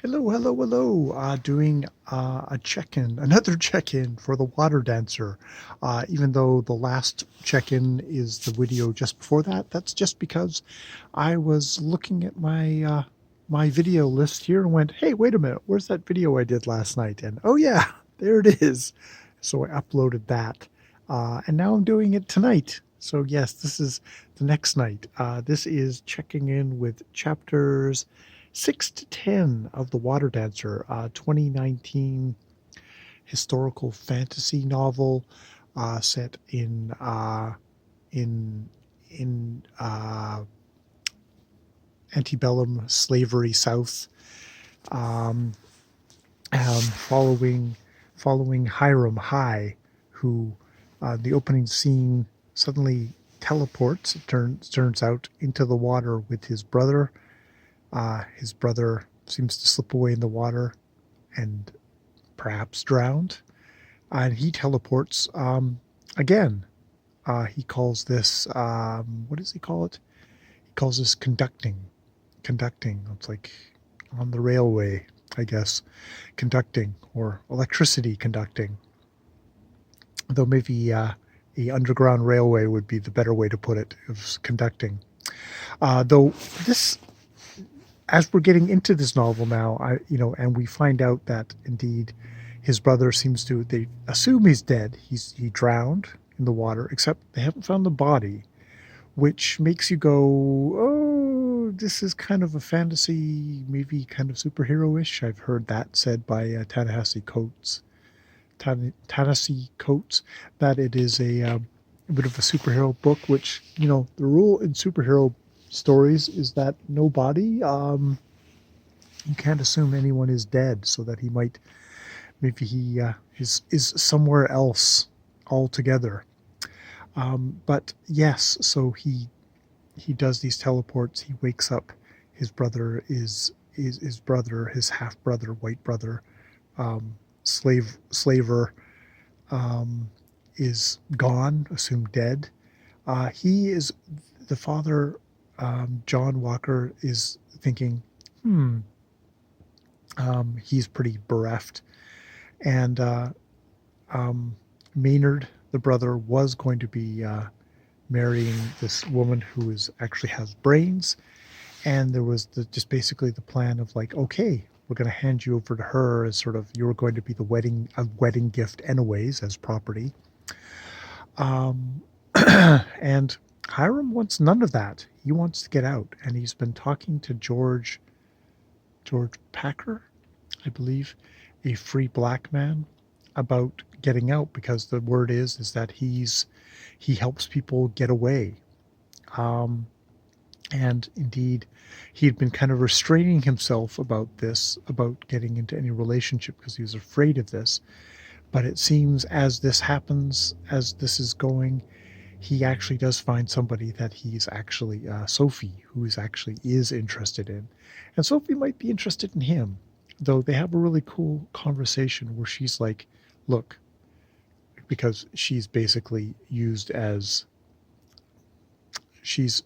Hello, hello, hello. Doing a check-in, another check-in for the Wtr Dncr. Even though the last check-in is the video just before that, that's just because I was looking at my video list here and went, "Hey, wait a minute, where's that video I did last night?" And oh yeah, there it is. So I uploaded that, and now I'm doing it tonight. So yes, this is the next night. This is checking in with chapters 6 to 10 of the Wtr Dncr, 2019 historical fantasy novel set in antebellum slavery South, um, following Hiram High, who the opening scene suddenly teleports. It turns out into the water with his brother. His brother seems to slip away in the water and perhaps drowned. And he teleports again. He calls this, what does he call it? He calls this conducting. Conducting. It's like on the railway, I guess. Conducting or electricity conducting. Though maybe a underground railway would be the better way to put it, of conducting. Though this, as we're getting into this novel now, and we find out that indeed his brother seems to, they assume he's dead. He drowned in the water, except they haven't found the body, which makes you go, oh, this is kind of a fantasy, maybe kind of superhero-ish. I've heard that said by Ta-Nehisi Coates, that it is a bit of a superhero book, which, the rule in superhero stories is that no body, you can't assume anyone is dead, so that maybe he is somewhere else altogether. But yes, so he does these teleports. He wakes up. His brother is his brother, his half brother, white brother, slaver, is gone, assumed dead. He is the father. John Walker is thinking, he's pretty bereft, and Maynard, the brother, was going to be marrying this woman who actually has brains, and there was just basically the plan of like, okay, we're going to hand you over to her as sort of, you're going to be the wedding gift anyways, as property. And Hiram wants none of that. He wants to get out, and he's been talking to George Packer, I believe, a free black man, about getting out, because the word is that he helps people get away. And indeed, he'd been kind of restraining himself about getting into any relationship, because he was afraid of this. But it seems as this happens, as this is going, he actually does find somebody that he's actually, Sophie, who is interested in. And Sophie might be interested in him, though they have a really cool conversation where she's like, look, because she's basically used as, she's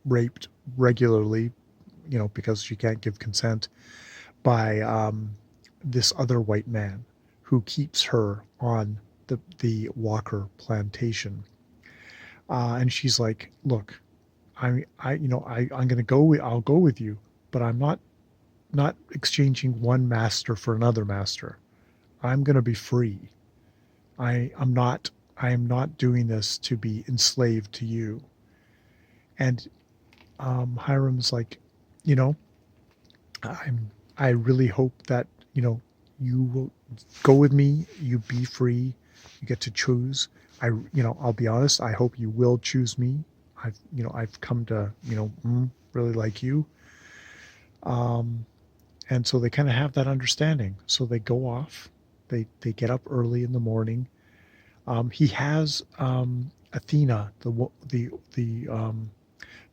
raped regularly, because she can't give consent, by this other white man who keeps her on the Walker plantation. And she's like, look, I'm gonna I'll go with you, but I'm not exchanging one master for another master. I'm gonna be free. I am not doing this to be enslaved to you. And Hiram's like, I really hope that, you will go with me, you be free, you get to choose. I'll be honest, I hope you will choose me. I've come to, really like you. And so they kind of have that understanding. So they go off, they get up early in the morning. He has Athena, the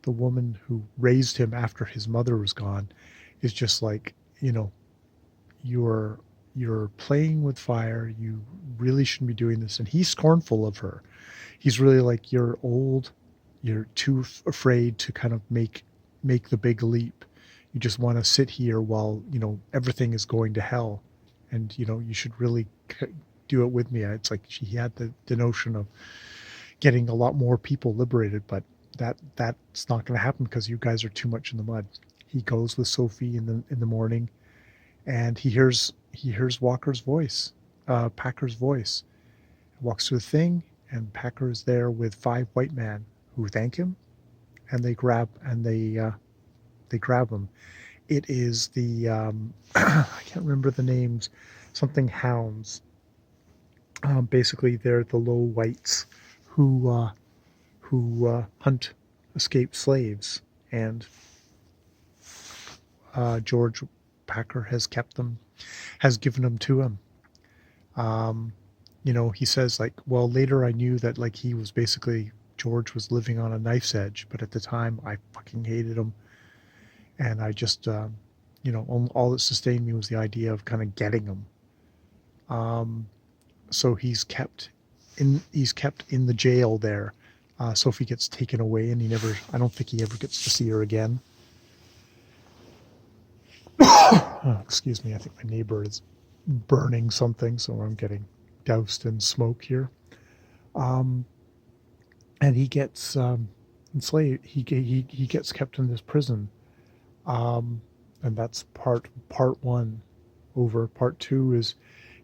woman who raised him after his mother was gone, is just like, you're playing with fire. You really shouldn't be doing this. And he's scornful of her. He's really like, you're old. You're too afraid to kind of make the big leap. you just want to sit here while, everything is going to hell. And, you should really do it with me. It's like he had the notion of getting a lot more people liberated, but that's not going to happen because you guys are too much in the mud. He goes with Sophie in the morning, and he hears Walker's voice, Packer's voice. Walks through the thing, and Packer is there with 5 white men who thank him, and they grab him. It is the I can't remember the names, something hounds. Basically, they're the low whites who hunt escaped slaves, and George Packer has given them to him. Um, he says, like, well, later I knew that, like, George was living on a knife's edge, but at the time I fucking hated him, and I just all that sustained me was the idea of kind of getting him. So he's kept in the jail there. Sophie gets taken away, and I don't think he ever gets to see her again. Oh, excuse me, I think my neighbor is burning something, so I'm getting doused in smoke here. And he gets enslaved. He gets kept in this prison, and that's part one. Over part two is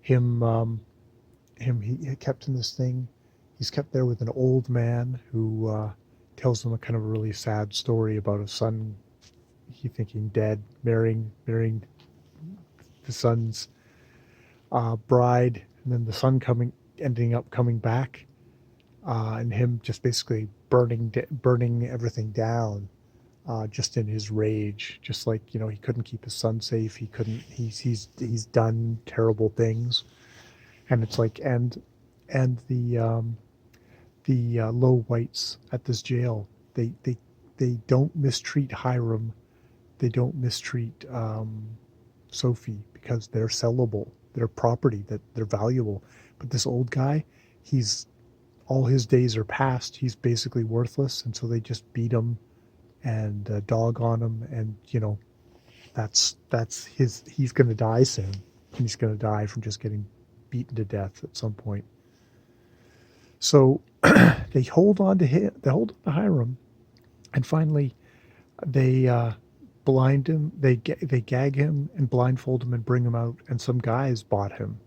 him. He kept in this thing. He's kept there with an old man who tells him a kind of a really sad story about a son he thinking dead, marrying the son's bride, and then the son ending up coming back, and him just basically burning everything down, just in his rage. Just like, he couldn't keep his son safe. He couldn't. He's done terrible things, and it's like and the low whites at this jail, they don't mistreat Hiram. They don't mistreat Sophie because they're sellable. They're property, that they're valuable. But this old guy, all his days are past. He's basically worthless, and so they just beat him and dog on him, and that's he's going to die soon. He's going to die from just getting beaten to death at some point. So they hold on to him. They hold on to Hiram, and finally they blind him. They gag him and blindfold him and bring him out. And some guys bought him.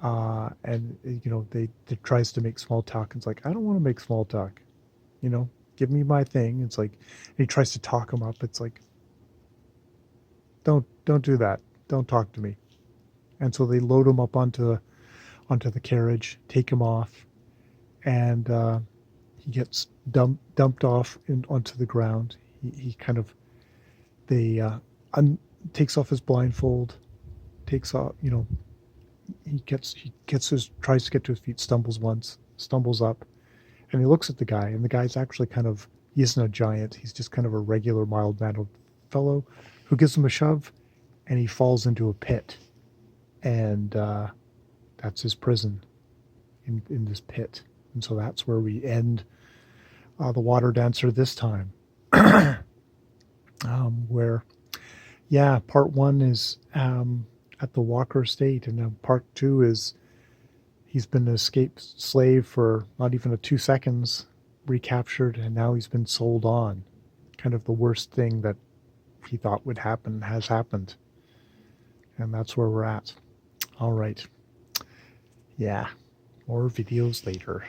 And they tries to make small talk. And it's like, I don't want to make small talk. Give me my thing. It's like, and he tries to talk him up. It's like, don't do that. Don't talk to me. And so they load him up onto the carriage, take him off, and he gets dumped off onto the ground. He kind of takes off his blindfold, takes off, he tries to get to his feet, stumbles up, and he looks at the guy, and the guy's actually he isn't a giant. He's just kind of a regular mild-mannered fellow who gives him a shove, and he falls into a pit, and that's his prison, in this pit. And so that's where we end the Wtr Dncr this time. Where, part one is at the Walker estate, and then part two is he's been an escaped slave for not even 2 seconds, recaptured, and now he's been sold on. Kind of the worst thing that he thought would happen has happened. And that's where we're at. All right. Yeah, more videos later.